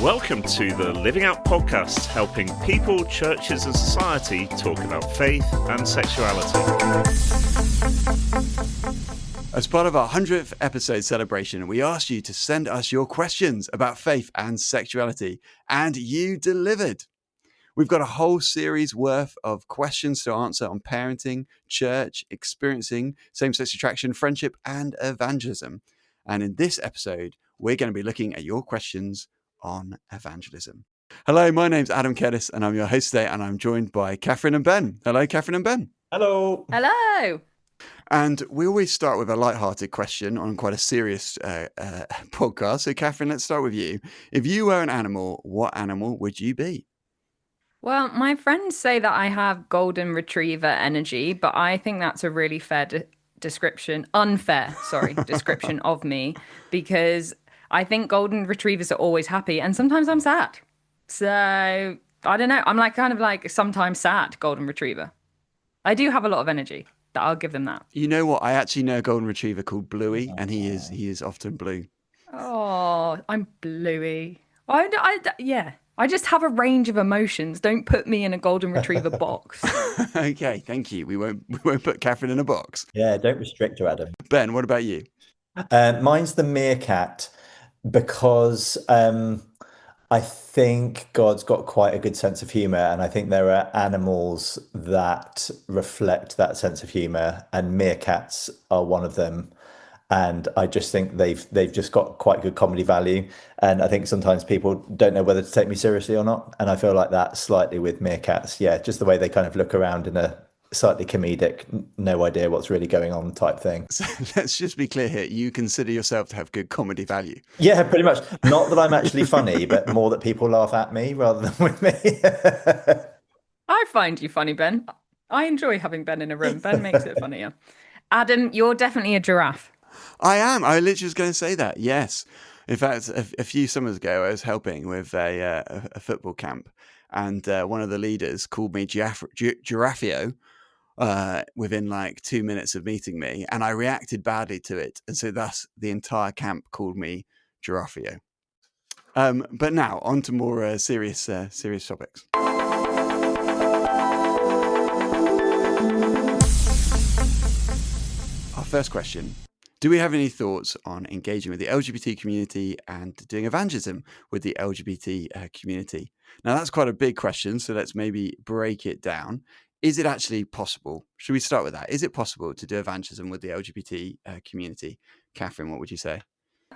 Welcome to the Living Out podcast, helping people, churches and society talk about faith and sexuality. As part of our 100th episode celebration, we asked you to send us your questions about faith and sexuality, and you delivered. We've got a whole series worth of questions to answer on parenting, church, experiencing same-sex attraction, friendship, and evangelism. And in this episode, we're going to be looking at your questions on evangelism. Hello, my name's Adam Kedis, and I'm your host today, and I'm joined by Katherine and Ben. Hello, Katherine and Ben. Hello. Hello. And we always start with a light-hearted question on quite a serious podcast. So, Katherine, let's start with you. If you were an animal, what animal would you be? Well, my friends say that I have golden retriever energy, but I think that's a really description of me, because I think golden retrievers are always happy and sometimes I'm sad. So I don't know. I'm kind of sometimes sad golden retriever. I do have a lot of energy. I'll give them that. You know what? I actually know a golden retriever called Bluey, and he is often blue. Oh, I'm Bluey. Yeah. I just have a range of emotions. Don't put me in a golden retriever box. Okay, thank you. We won't put Katherine in a box. Yeah, don't restrict her, Adam. Ben, what about you? Mine's the meerkat, because I think God's got quite a good sense of humor, and I think there are animals that reflect that sense of humor, and meerkats are one of them. And I just think they've just got quite good comedy value. And I think sometimes people don't know whether to take me seriously or not. And I feel like that slightly with meerkats. Yeah, just the way they kind of look around in a slightly comedic, no idea what's really going on type thing. So let's just be clear here. You consider yourself to have good comedy value? Yeah, pretty much. Not that I'm actually funny, but more that people laugh at me rather than with me. I find you funny, Ben. I enjoy having Ben in a room. Ben makes it funnier. Adam, you're definitely a giraffe. I am. I literally was going to say that. Yes. In fact, a few summers ago, I was helping with a football camp, and one of the leaders called me Giraffio within 2 minutes of meeting me, and I reacted badly to it, and so thus the entire camp called me Giraffio. But now on to more serious topics. Our first question. Do we have any thoughts on engaging with the LGBT community and doing evangelism with the LGBT community? Now, that's quite a big question, so let's maybe break it down. Is it actually possible? Should we start with that? Is it possible to do evangelism with the LGBT community? Katherine, what would you say?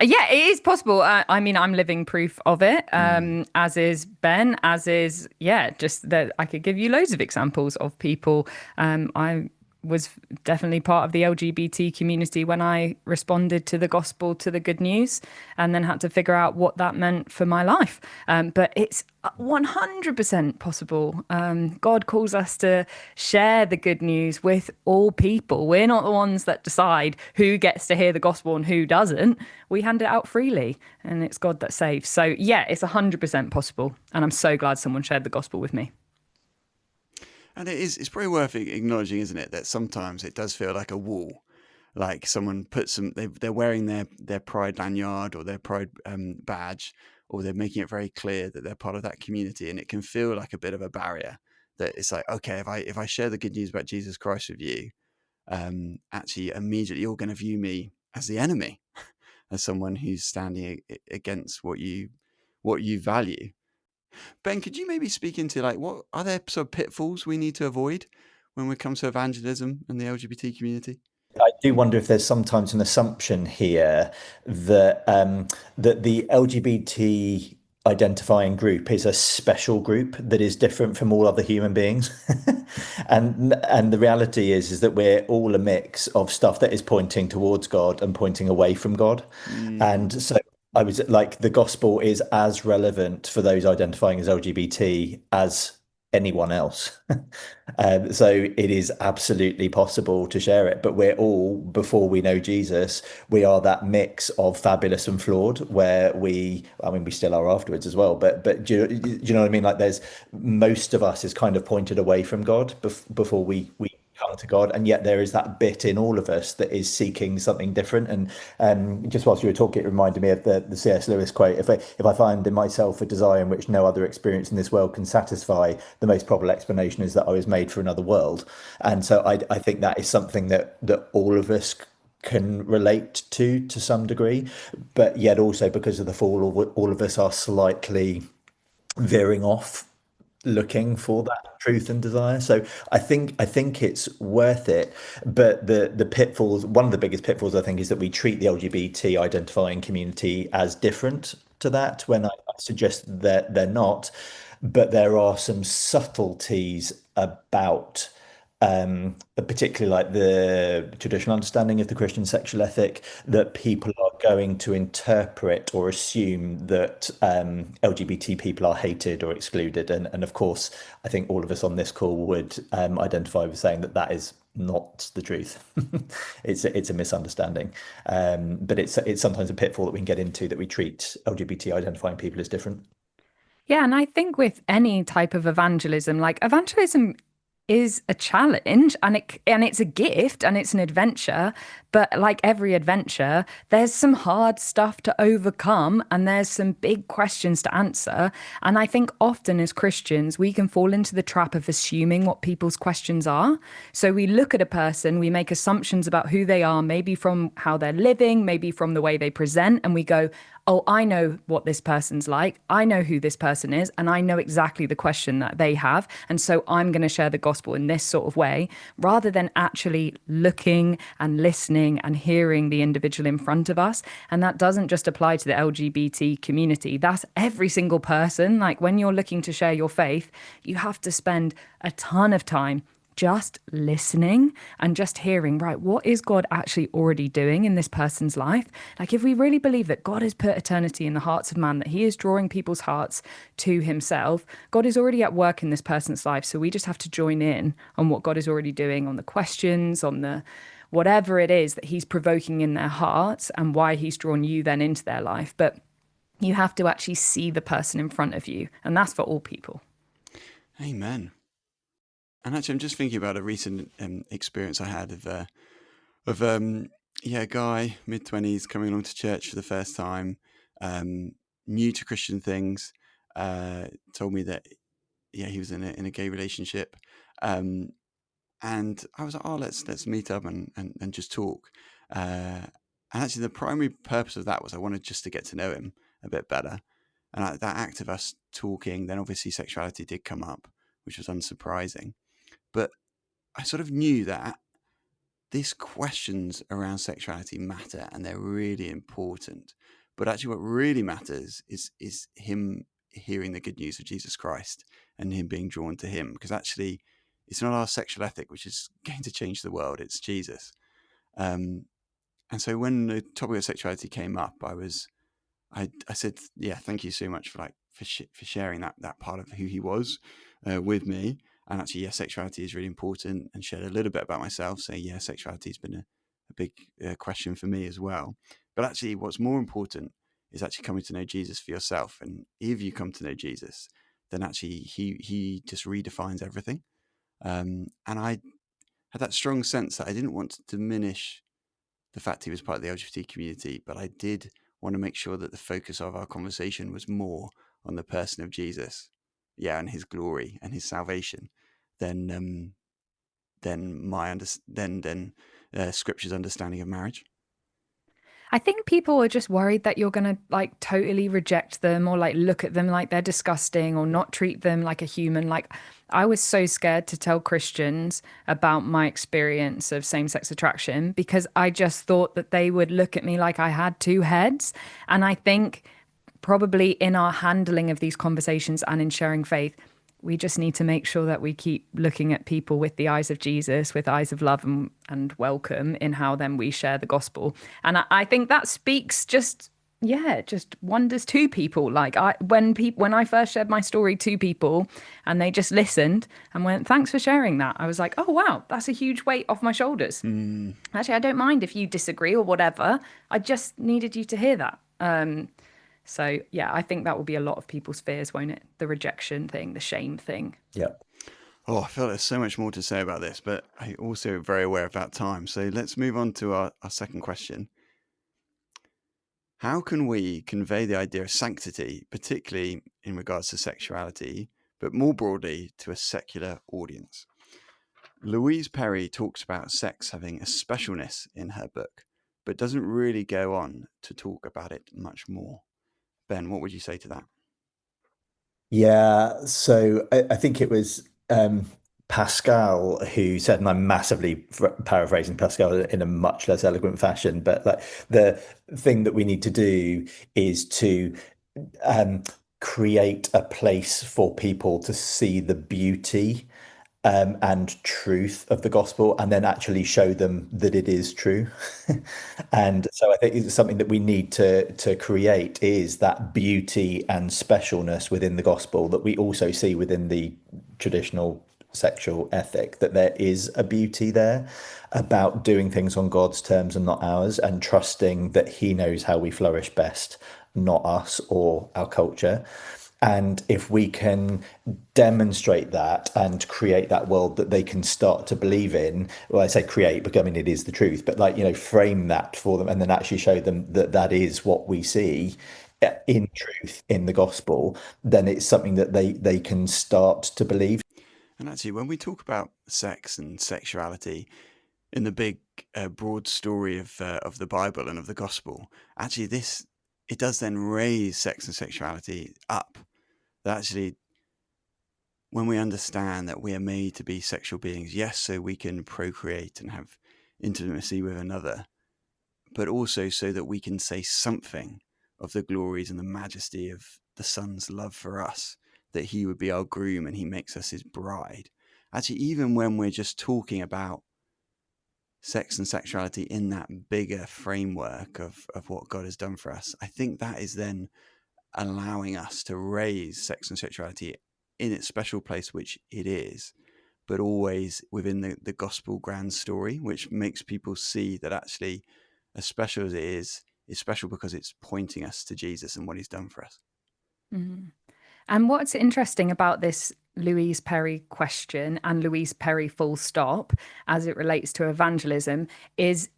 Yeah, it is possible. I'm living proof of it, as is Ben, just that I could give you loads of examples of people. I was definitely part of the LGBT community when I responded to the gospel, to the good news, and then had to figure out what that meant for my life. But it's 100% possible. God calls us to share the good news with all people. We're not the ones that decide who gets to hear the gospel and who doesn't. We hand it out freely, and it's God that saves. So yeah, it's 100% possible. And I'm so glad someone shared the gospel with me. And it's probably worth acknowledging, isn't it, that sometimes it does feel like a wall, like someone puts they're wearing their pride lanyard or their pride badge, or they're making it very clear that they're part of that community, and it can feel like a bit of a barrier. That it's like, okay, if I share the good news about Jesus Christ with you, actually immediately you're going to view me as the enemy, as someone who's standing against what you value. Ben, could you maybe speak into what are there sort of pitfalls we need to avoid when it comes to evangelism and the LGBT community? I do wonder if there's sometimes an assumption here that that the LGBT identifying group is a special group that is different from all other human beings. and the reality is that we're all a mix of stuff that is pointing towards God and pointing away from God. And so I was like, the gospel is as relevant for those identifying as LGBT as anyone else. So it is absolutely possible to share it. But we're all, before we know Jesus, we are that mix of fabulous and flawed, where we still are afterwards as well. But do you know what I mean? Like, there's most of us is kind of pointed away from God before we come belong to God, and yet there is that bit in all of us that is seeking something different. And just whilst you were talking, it reminded me of the C.S. Lewis quote: if I find in myself a desire in which no other experience in this world can satisfy, the most probable explanation is that I was made for another world. And so I think that is something that all of us can relate to some degree, but yet also because of the fall, all of us are slightly veering off, looking for that truth and desire. So I think it's worth it. But the pitfalls, one of the biggest pitfalls, I think, is that we treat the LGBT identifying community as different to that, when I suggest that they're not. But there are some subtleties about particularly like the traditional understanding of the Christian sexual ethic, that people are going to interpret or assume that LGBT people are hated or excluded. And of course, I think all of us on this call would identify with saying that is not the truth. It's a misunderstanding. But it's sometimes a pitfall that we can get into, that we treat LGBT identifying people as different. Yeah, and I think with any type of evangelism, like evangelism is a challenge, and it's a gift, and it's an adventure. But like every adventure, there's some hard stuff to overcome, and there's some big questions to answer. And I think often as Christians, we can fall into the trap of assuming what people's questions are. So we look at a person, we make assumptions about who they are, maybe from how they're living, maybe from the way they present, and we go, oh, I know what this person's like. I know who this person is, and I know exactly the question that they have. And so I'm going to share the gospel in this sort of way, rather than actually looking and listening and hearing the individual in front of us. And that doesn't just apply to the LGBT community. That's every single person. Like when you're looking to share your faith, you have to spend a ton of time just listening and just hearing, right, what is God actually already doing in this person's life? Like if we really believe that God has put eternity in the hearts of man, that he is drawing people's hearts to himself, God is already at work in this person's life. So we just have to join in on what God is already doing, on the questions, on the whatever it is that he's provoking in their hearts, and why he's drawn you then into their life. But you have to actually see the person in front of you, and that's for all people. Amen. And actually, I'm just thinking about a recent experience I had of a guy, mid-20s, coming along to church for the first time, new to Christian things, told me that he was in a gay relationship, and I was like, oh, let's meet up and just talk. And actually, the primary purpose of that was I wanted just to get to know him a bit better. And that act of us talking, then obviously sexuality did come up, which was unsurprising. But I sort of knew that these questions around sexuality matter, and they're really important. But actually what really matters is him hearing the good news of Jesus Christ and him being drawn to him. Because actually it's not our sexual ethic which is going to change the world, it's Jesus. And so when the topic of sexuality came up, I said, yeah, thank you so much for sharing that part of who he was with me. And actually, yeah, sexuality is really important, and shared a little bit about myself, saying, yeah, sexuality has been a big question for me as well. But actually, what's more important is actually coming to know Jesus for yourself. And if you come to know Jesus, then actually he just redefines everything. And I had that strong sense that I didn't want to diminish the fact he was part of the LGBT community, but I did want to make sure that the focus of our conversation was more on the person of Jesus, and his glory and his salvation, than Scripture's understanding of marriage. I think people are just worried that you're going to like totally reject them, or like look at them like they're disgusting, or not treat them like a human. Like I was so scared to tell Christians about my experience of same-sex attraction, because I just thought that they would look at me like I had two heads. And I think probably in our handling of these conversations and in sharing faith, we just need to make sure that we keep looking at people with the eyes of Jesus, with eyes of love and welcome in how then we share the gospel. And I think that speaks just wonders to people. Like when I first shared my story to people and they just listened and went, thanks for sharing that, I was like, oh, wow, that's a huge weight off my shoulders. Actually, I don't mind if you disagree or whatever. I just needed you to hear that. So, yeah, I think that will be a lot of people's fears, won't it? The rejection thing, the shame thing. Yeah. Oh, I feel there's so much more to say about this, but I'm also very aware of that time. So let's move on to our second question. How can we convey the idea of sanctity, particularly in regards to sexuality, but more broadly to a secular audience? Louise Perry talks about sex having a specialness in her book, but doesn't really go on to talk about it much more. Ben, what would you say to that? Yeah, so I think it was Pascal who said, and I'm massively paraphrasing Pascal in a much less eloquent fashion, but like the thing that we need to do is to create a place for people to see the beauty and truth of the gospel, and then actually show them that it is true. And so I think it's something that we need to create is that beauty and specialness within the gospel that we also see within the traditional sexual ethic, that there is a beauty there about doing things on God's terms and not ours, and trusting that he knows how we flourish best, not us or our culture. And if we can demonstrate that and create that world that they can start to believe in, well, I say create, because I mean, it is the truth, but like, frame that for them and then actually show them that that is what we see in truth in the gospel, then it's something that they can start to believe. And actually, when we talk about sex and sexuality in the big, broad story of the Bible and of the gospel, actually, it does then raise sex and sexuality up. That actually, when we understand that we are made to be sexual beings, yes, so we can procreate and have intimacy with another, but also so that we can say something of the glories and the majesty of the Son's love for us, that he would be our groom and he makes us his bride. Actually, even when we're just talking about sex and sexuality in that bigger framework of what God has done for us, I think that is then allowing us to raise sex and sexuality in its special place, which it is, but always within the gospel grand story, which makes people see that actually, as special as it is special because it's pointing us to Jesus and what he's done for us. Mm. And what's interesting about this Louise Perry question and Louise Perry full stop as it relates to evangelism is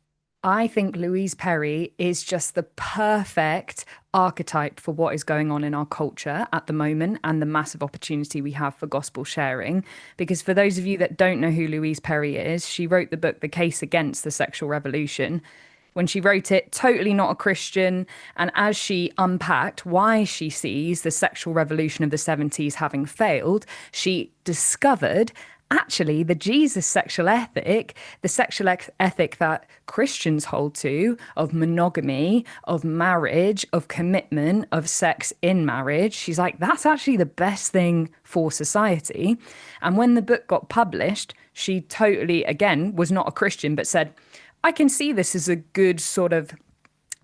I think Louise Perry is just the perfect archetype for what is going on in our culture at the moment and the massive opportunity we have for gospel sharing. Because for those of you that don't know who Louise Perry is, she wrote the book The Case Against the Sexual Revolution. When she wrote it, totally not a Christian. And as she unpacked why she sees the sexual revolution of the 70s having failed, she discovered actually the Jesus sexual ethic, the sexual ethic that Christians hold to of monogamy, of marriage, of commitment, of sex in marriage. She's like, that's actually the best thing for society. And when the book got published, she totally, again, was not a Christian, but said, I can see this as a good sort of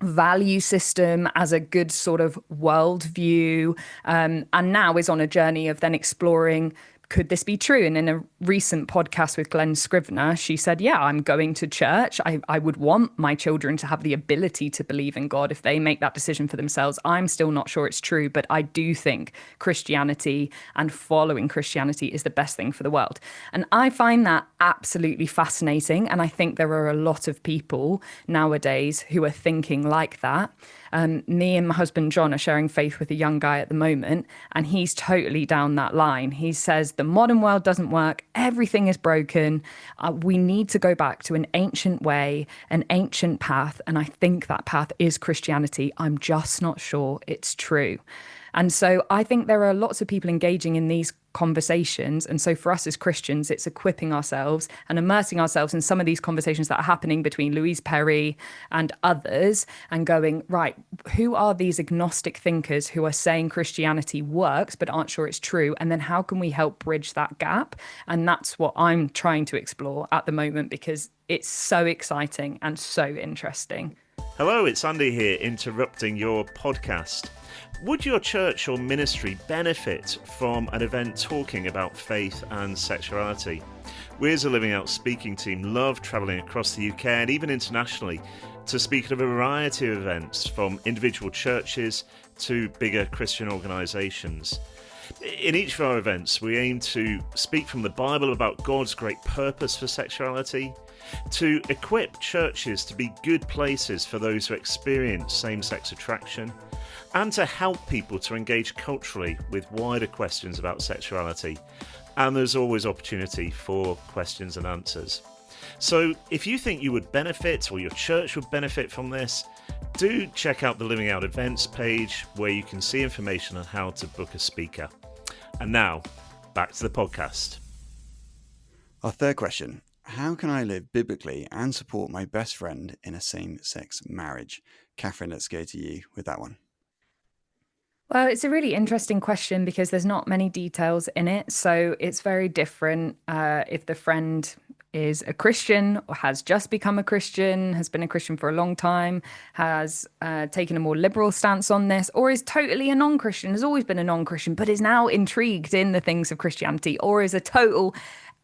value system, as a good sort of worldview, and now is on a journey of then exploring, could this be true? And in a recent podcast with Glenn Scrivener, she said, yeah, I'm going to church. I would want my children to have the ability to believe in God if they make that decision for themselves. I'm still not sure it's true, but I do think Christianity and following Christianity is the best thing for the world. And I find that absolutely fascinating. And I think there are a lot of people nowadays who are thinking like that. Me and my husband, John, are sharing faith with a young guy at the moment, and he's totally down that line. He says the modern world doesn't work. Everything is broken. We need to go back to an ancient way, an ancient path. And I think that path is Christianity. I'm just not sure it's true. And so I think there are lots of people engaging in these conversations. And so for us as Christians, it's equipping ourselves and immersing ourselves in some of these conversations that are happening between Louise Perry and others and going, right, who are these agnostic thinkers who are saying Christianity works but aren't sure it's true? And then how can we help bridge that gap? And that's what I'm trying to explore at the moment because it's so exciting and so interesting. Hello, it's Andy here, interrupting your podcast. Would your church or ministry benefit from an event talking about faith and sexuality? We as a Living Out speaking team love travelling across the UK and even internationally to speak at a variety of events, from individual churches to bigger Christian organisations. In each of our events, we aim to speak from the Bible about God's great purpose for sexuality, to equip churches to be good places for those who experience same-sex attraction, and to help people to engage culturally with wider questions about sexuality. And there's always opportunity for questions and answers. So if you think you would benefit, or your church would benefit from this, do check out the Living Out events page, where you can see information on how to book a speaker. And now, back to the podcast. Our third question: how can I live biblically and support my best friend in a same-sex marriage? Katherine, let's go to you with that one. Well, it's a really interesting question because there's not many details in it. So it's very different if the friend is a Christian or has just become a Christian, has been a Christian for a long time, has taken a more liberal stance on this, or is totally a non-Christian, has always been a non-Christian, but is now intrigued in the things of Christianity, or is a total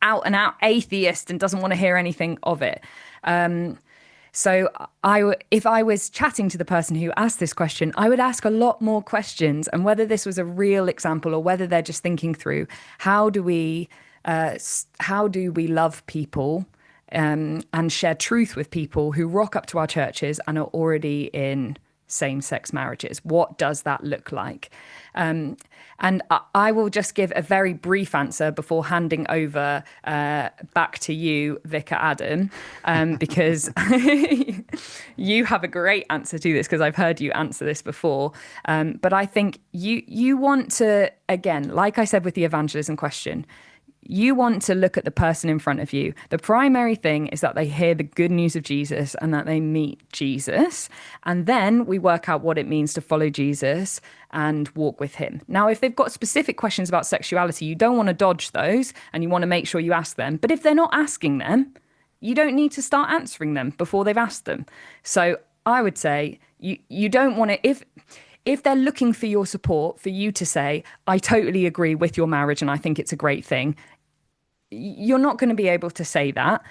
out and out atheist and doesn't want to hear anything of it. So if I was chatting to the person who asked this question, I would ask a lot more questions, and whether this was a real example or whether they're just thinking through how do we love people and share truth with people who rock up to our churches and are already in same-sex marriages. What does that look like? And I will just give a very brief answer before handing over back to you, Vicar Adam, because you have a great answer to this, because I've heard you answer this before. But I think you want to, again, like I said with the evangelism question, you want to look at the person in front of you. The primary thing is that they hear the good news of Jesus and that they meet Jesus. And then we work out what it means to follow Jesus and walk with him. Now, if they've got specific questions about sexuality, you don't want to dodge those, and you want to make sure you ask them. But if they're not asking them, you don't need to start answering them before they've asked them. So I would say you don't want to, if they're looking for your support, for you to say, I totally agree with your marriage and I think it's a great thing, you're not going to be able to say that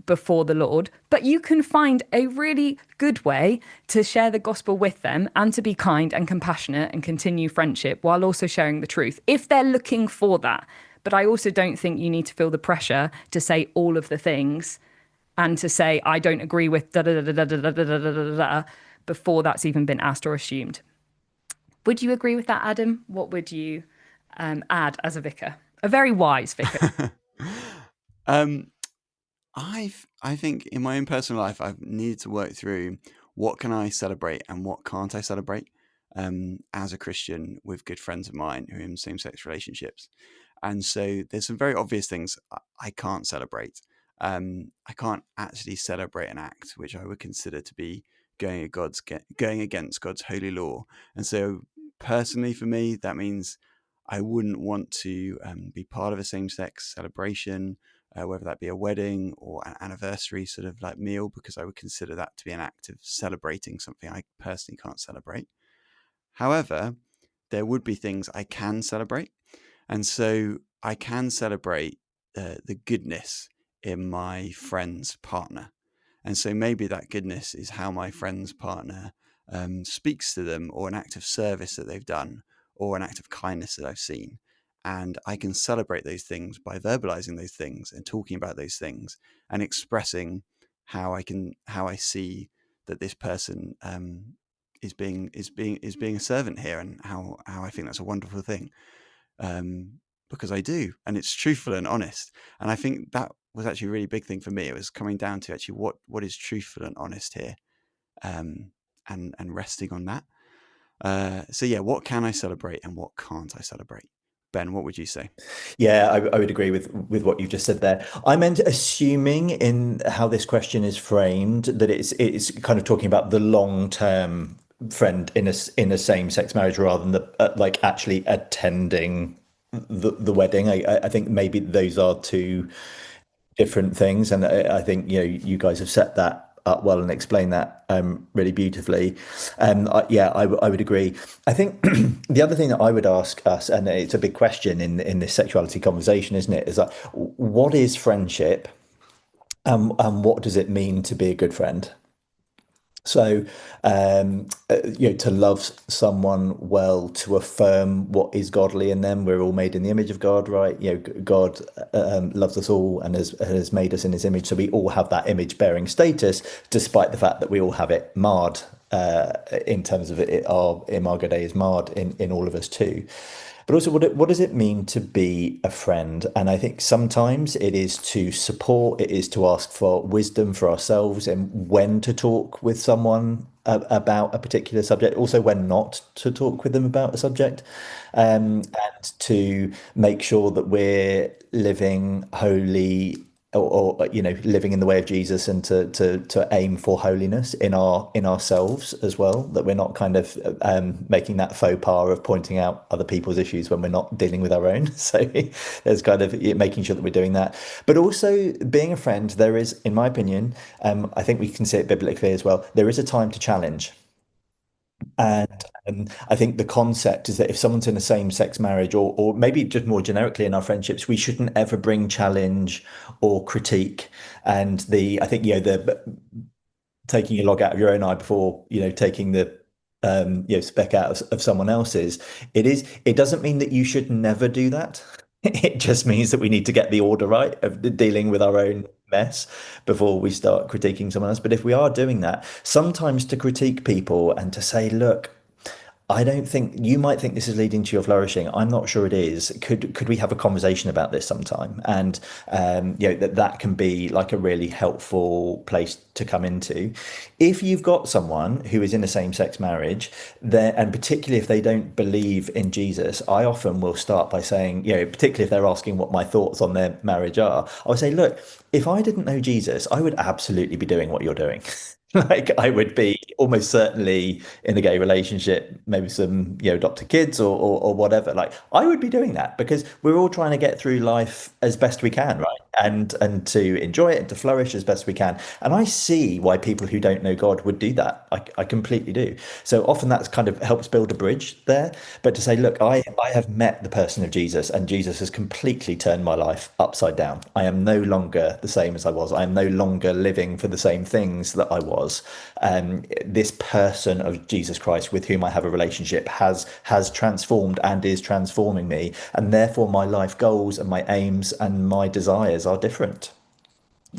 before the Lord, but you can find a really good way to share the gospel with them and to be kind and compassionate and continue friendship while also sharing the truth, if they're looking for that. But I also don't think you need to feel the pressure to say all of the things and to say, I don't agree with da-da-da-da-da-da-da-da-da-da before that's even been asked or assumed. Would you agree with that, Adam? What would you add as a vicar? A very wise vicar. I think in my own personal life, I've needed to work through what can I celebrate and what can't I celebrate as a Christian with good friends of mine who are in same-sex relationships. And so there's some very obvious things I can't celebrate. I can't actually celebrate an act which I would consider to be going against God's holy law. And so personally for me, that means I wouldn't want to be part of a same-sex celebration, whether that be a wedding or an anniversary sort of like meal, because I would consider that to be an act of celebrating something I personally can't celebrate. However, there would be things I can celebrate. And so I can celebrate the goodness in my friend's partner. And so maybe that goodness is how my friend's partner speaks to them, or an act of service that they've done, or an act of kindness that I've seen. And I can celebrate those things by verbalizing those things and talking about those things and expressing how I see that this person is being a servant here, and how I think that's a wonderful thing, because I do, and it's truthful and honest. And I think that was actually a really big thing for me. It was coming down to actually what is truthful and honest here, and resting on that. So yeah, what can I celebrate and what can't I celebrate? Ben, what would you say? Yeah, I would agree with what you've just said there. I meant assuming in how this question is framed that it's kind of talking about the long-term friend in a same-sex marriage rather than the like actually attending the wedding. I think maybe those are two different things, and I think you guys have set that up well and explained that really beautifully. I would agree. I think the other thing that I would ask us, and it's a big question in this sexuality conversation, isn't it, is like, what is friendship, and what does it mean to be a good friend? So, to love someone well, to affirm what is godly in them. We're all made in the image of God, right? God loves us all and has made us in His image. So we all have that image-bearing status, despite the fact that we all have it marred. In terms of it, our imago Dei is marred in all of us too. But also, what does it mean to be a friend? And I think sometimes it is to support, it is to ask for wisdom for ourselves and when to talk with someone about a particular subject, also when not to talk with them about a subject, and to make sure that we're living holy or living in the way of Jesus, and to aim for holiness in ourselves as well, that we're not kind of making that faux pas of pointing out other people's issues when we're not dealing with our own. So there's kind of making sure that we're doing that, but also being a friend. There is, in my opinion, I think we can see it biblically as well, there is a time to challenge. And I think the concept is that if someone's in a same-sex marriage, or maybe just more generically in our friendships, we shouldn't ever bring challenge or critique. And I think, the taking a log out of your own eye before, taking the speck out of someone else's. It doesn't mean that you should never do that. It just means that we need to get the order right of dealing with our own mess before we start critiquing someone else. But if we are doing that, sometimes to critique people and to say, look, I don't think you might think this is leading to your flourishing. I'm not sure it is. Could we have a conversation about this sometime? And that can be like a really helpful place to come into. If you've got someone who is in a same-sex marriage, there, and particularly if they don't believe in Jesus, I often will start by saying, particularly if they're asking what my thoughts on their marriage are, I would say, look, if I didn't know Jesus, I would absolutely be doing what you're doing. Like I would be almost certainly in a gay relationship, maybe some, adopted kids or whatever. Like I would be doing that because we're all trying to get through life as best we can, right? And to enjoy it and to flourish as best we can. And I see why people who don't know God would do that. I completely do. So often that's kind of helps build a bridge there. But to say, look, I have met the person of Jesus, and Jesus has completely turned my life upside down. I am no longer the same as I was. I am no longer living for the same things that I was. This person of Jesus Christ with whom I have a relationship has transformed and is transforming me, and therefore my life goals and my aims and my desires are different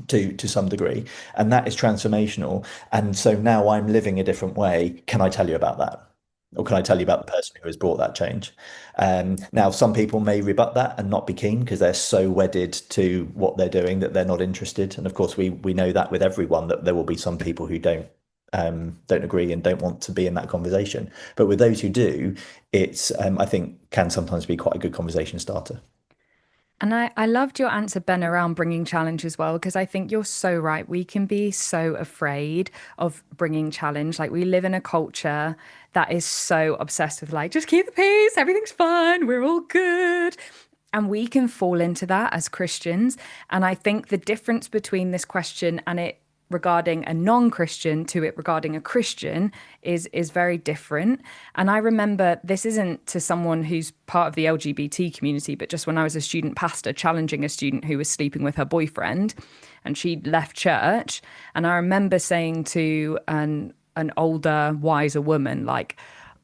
to some degree, and that is transformational. And so now I'm living a different way. Can I tell you about that? Or can I tell you about the person who has brought that change? Now, some people may rebut that and not be keen because they're so wedded to what they're doing that they're not interested. And of course, we know that with everyone, that there will be some people who don't agree and don't want to be in that conversation. But with those who do, it's I think can sometimes be quite a good conversation starter. And I loved your answer, Ben, around bringing challenge as well, because I think you're so right. We can be so afraid of bringing challenge. Like we live in a culture that is so obsessed with like, just keep the peace, everything's fine, we're all good. And we can fall into that as Christians. And I think the difference between this question and it regarding a non-Christian to it regarding a Christian is very different. And I remember this isn't to someone who's part of the LGBT community, but just when I was a student pastor challenging a student who was sleeping with her boyfriend and she'd left church. And I remember saying to an older, wiser woman, like,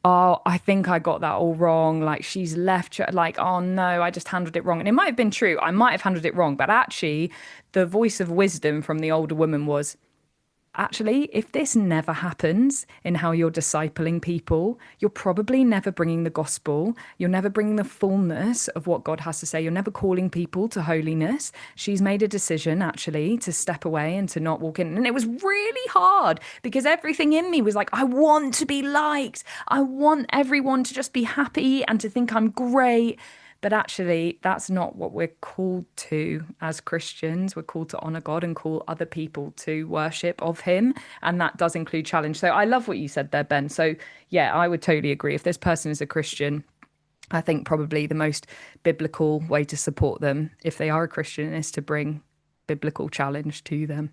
oh, I think I got that all wrong. Like she's left, like, oh no, I just handled it wrong. And it might have been true. I might have handled it wrong. But actually, the voice of wisdom from the older woman was, actually, if this never happens in how you're discipling people, you're probably never bringing the gospel. You're never bringing the fullness of what God has to say. You're never calling people to holiness. She's made a decision, actually, to step away and to not walk in. And it was really hard because everything in me was like, I want to be liked. I want everyone to just be happy and to think I'm great. But actually, that's not what we're called to as Christians. We're called to honor God and call other people to worship of Him. And that does include challenge. So I love what you said there, Ben. So yeah, I would totally agree. If this person is a Christian, I think probably the most biblical way to support them, if they are a Christian, is to bring biblical challenge to them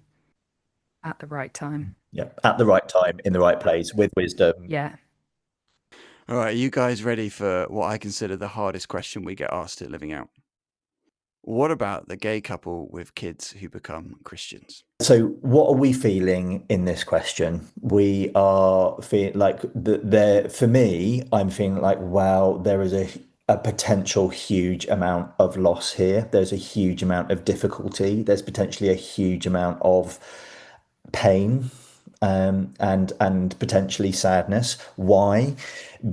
at the right time. Yeah, at the right time, in the right place, with wisdom. Yeah. All right, are you guys ready for what I consider the hardest question we get asked at Living Out? what about the gay couple with kids who become Christians? So, what are we feeling in this question? We are feeling like there. For me, I'm feeling like, wow, there is a potential huge amount of loss here. There's a huge amount of difficulty. There's potentially a huge amount of pain, and potentially sadness. Why?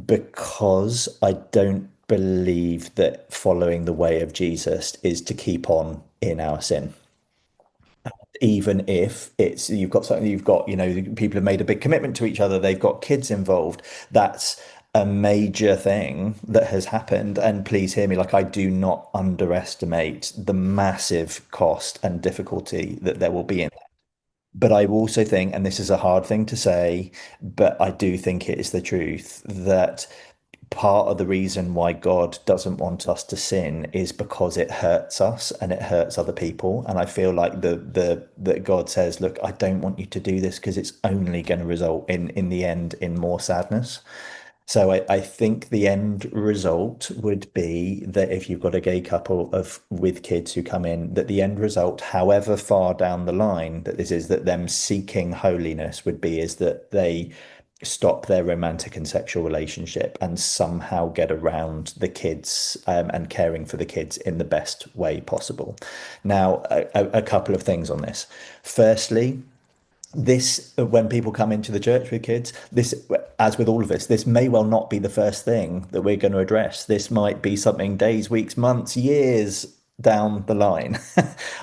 Because I don't believe that following the way of Jesus is to keep on in our sin, even if it's you've got something, you've got, people have made a big commitment to each other, they've got kids involved. That's a major thing that has happened, and please hear me, like, I do not underestimate the massive cost and difficulty that there will be in. But I also think, and this is a hard thing to say, but I do think it is the truth, that part of the reason why God doesn't want us to sin is because it hurts us and it hurts other people. And I feel like that God says, look, I don't want you to do this because it's only going to result in the end in more sadness. So I think the end result would be that if you've got a gay couple with kids who come in, that the end result, however far down the line that this is, that them seeking holiness would be, is that they stop their romantic and sexual relationship and somehow get around the kids, and caring for the kids in the best way possible. Now, a couple of things on this. Firstly, this, when people come into the church with kids, this, as with all of this may well not be the first thing that we're going to address. This might be something days, weeks, months, years down the line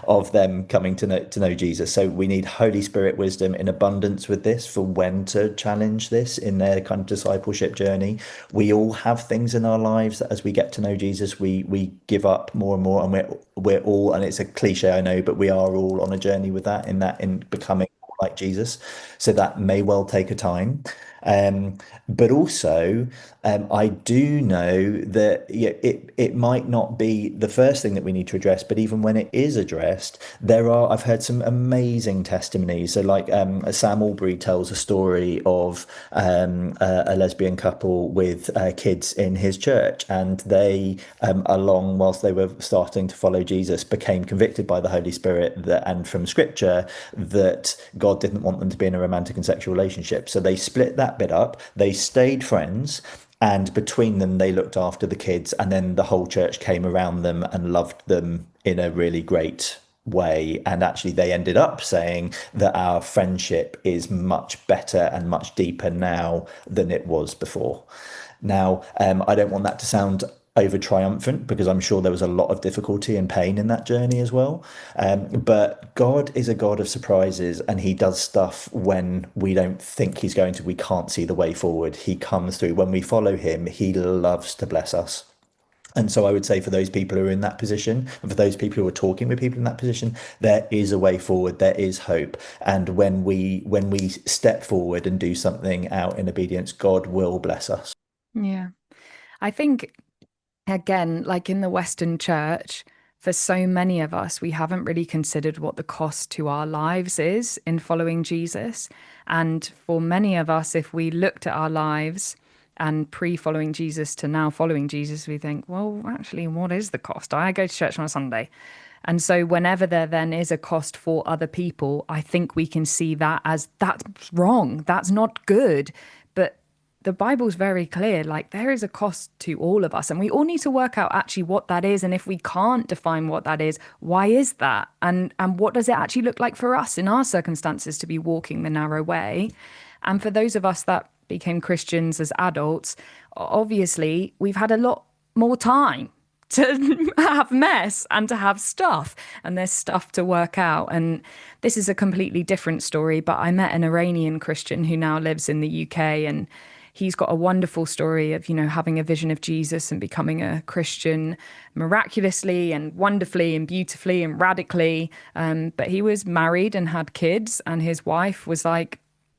of them coming to know Jesus. So we need Holy Spirit wisdom in abundance with this for when to challenge this in their kind of discipleship journey. We all have things in our lives that as we get to know Jesus, we give up more and more, and we're all, and it's a cliche, I know, but we are all on a journey with that, in becoming like Jesus. So that may well take a time. But also, I do know that it might not be the first thing that we need to address, but even when it is addressed, I've heard some amazing testimonies. So like, Sam Albury tells a story of a lesbian couple with kids in his church, and they, whilst they were starting to follow Jesus, became convicted by the Holy Spirit and from Scripture that God didn't want them to be in a romantic and sexual relationship. So they split that bit up. They stayed friends, and between them they looked after the kids, and then the whole church came around them and loved them in a really great way. And actually they ended up saying that our friendship is much better and much deeper now than it was before. Now, I don't want that to sound over triumphant, because I'm sure there was a lot of difficulty and pain in that journey as well. But God is a God of surprises, and he does stuff when we don't think he's going to. We can't see the way forward. He comes through. When we follow him, he loves to bless us. And so I would say, for those people who are in that position, and for those people who are talking with people in that position, there is a way forward. There is hope. And when we step forward and do something out in obedience, God will bless us. Yeah. I think, again, like in the Western church, for so many of us, we haven't really considered what the cost to our lives is in following Jesus. And for many of us, if we looked at our lives and pre-following Jesus to now following Jesus, we think, well, actually, what is the cost? I go to church on a Sunday. And so whenever there then is a cost for other people, I think we can see that as, that's wrong. That's not good. But the Bible's very clear, like, there is a cost to all of us, and we all need to work out actually what that is. And if we can't define what that is, why is that? And what does it actually look like for us in our circumstances to be walking the narrow way? And for those of us that became Christians as adults, obviously we've had a lot more time to have mess and to have stuff, and there's stuff to work out. And this is a completely different story, but I met an Iranian Christian who now lives in the UK, and he's got a wonderful story of, having a vision of Jesus and becoming a Christian miraculously and wonderfully and beautifully and radically. But he was married and had kids, and his wife was like,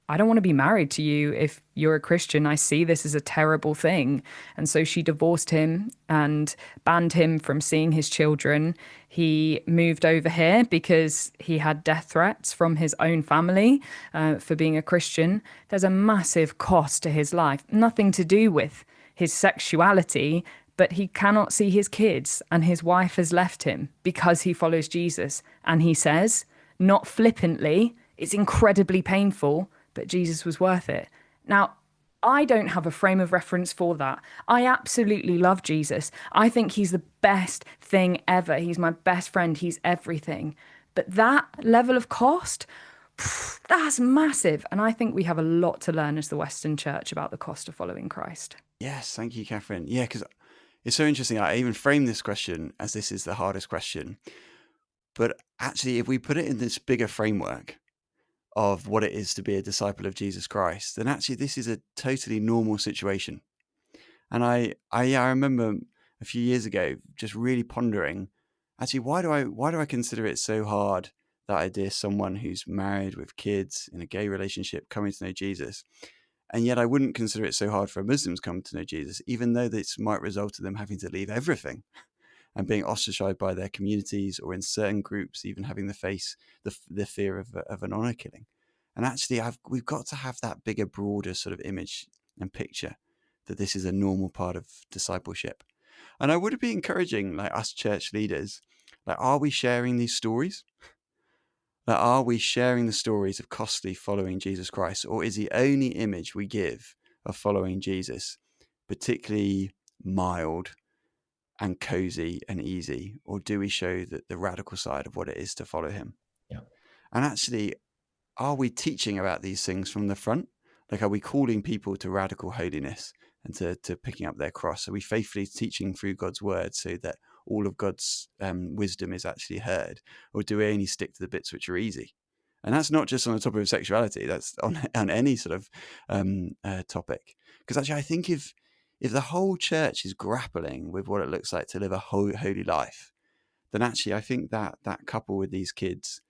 I don't want to be married to you if you're a Christian. I see this as a terrible thing. And so she divorced him and banned him from seeing his children. He moved over here because he had death threats from his own family for being a Christian. There's a massive cost to his life, nothing to do with his sexuality, but he cannot see his kids and his wife has left him because he follows Jesus. And he says, not flippantly, it's incredibly painful, but Jesus was worth it. Now, I don't have a frame of reference for that. I absolutely love Jesus. I think he's the best thing ever. He's my best friend. He's everything. But that level of cost, that's massive. And I think we have a lot to learn as the Western Church about the cost of following Christ. Yes, thank you, Katherine. Yeah, because it's so interesting. I even framed this question as this is the hardest question. But actually, if we put it in this bigger framework of what it is to be a disciple of Jesus Christ, then actually this is a totally normal situation. And I remember a few years ago just really pondering, actually, why do I consider it so hard that I dare someone who's married with kids in a gay relationship coming to know Jesus? And yet I wouldn't consider it so hard for a Muslim to come to know Jesus, even though this might result in them having to leave everything and being ostracized by their communities, or in certain groups, even having to face the fear of an honor killing. And actually, we've got to have that bigger, broader sort of image and picture that this is a normal part of discipleship. And I would be encouraging, like, us church leaders, like, are we sharing these stories? Like, are we sharing the stories of costly following Jesus Christ? Or is the only image we give of following Jesus particularly mild and cozy and easy? Or do we show the radical side of what it is to follow him? Yeah. And actually, are we teaching about these things from the front? Like, are we calling people to radical holiness and to picking up their cross? Are we faithfully teaching through God's word so that all of God's wisdom is actually heard? Or do we only stick to the bits which are easy? And that's not just on the topic of sexuality, that's on any sort of topic. Because actually, I think if the whole church is grappling with what it looks like to live a holy life, then actually I think that couple with these kids,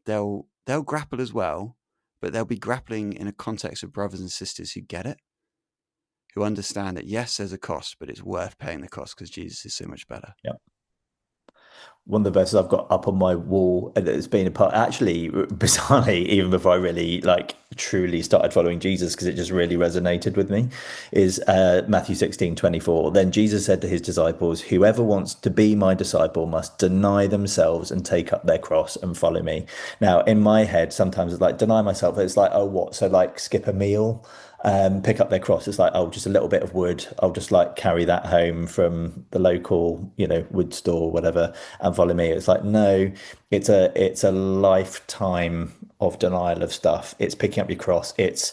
they'll grapple as well, but they'll be grappling in a context of brothers and sisters who get it, who understand that, yes, there's a cost, but it's worth paying the cost because Jesus is so much better. Yeah. One of the verses I've got up on my wall that's been a part, actually, bizarrely, even before I really truly started following Jesus, because it just really resonated with me, is Matthew 16:24. Then Jesus said to his disciples, whoever wants to be my disciple must deny themselves and take up their cross and follow me. Now, in my head, sometimes it's like, deny myself. It's like, oh, what? So like skip a meal? Pick up their cross. It's like, oh, just a little bit of wood. I'll just like carry that home from the local, wood store or whatever, and follow me. It's like, no, it's a lifetime of denial of stuff. It's picking up your cross. It's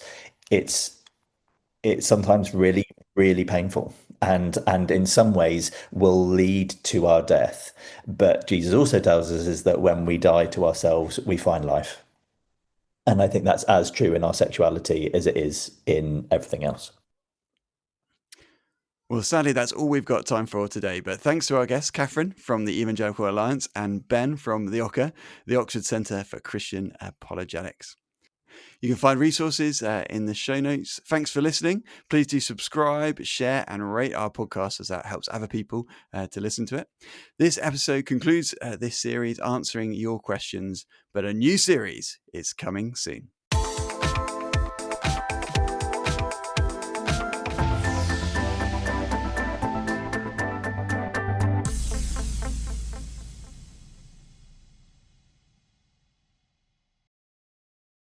sometimes really, really painful, and in some ways will lead to our death. But Jesus also tells us is that when we die to ourselves, we find life. And I think that's as true in our sexuality as it is in everything else. Well, sadly, that's all we've got time for today. But thanks to our guests, Katherine from the Evangelical Alliance and Ben from the OCCA, the Oxford Centre for Christian Apologetics. You can find resources in the show notes. Thanks for listening. Please do subscribe, share, and rate our podcast, as that helps other people to listen to it. This episode concludes this series answering your questions, but a new series is coming soon.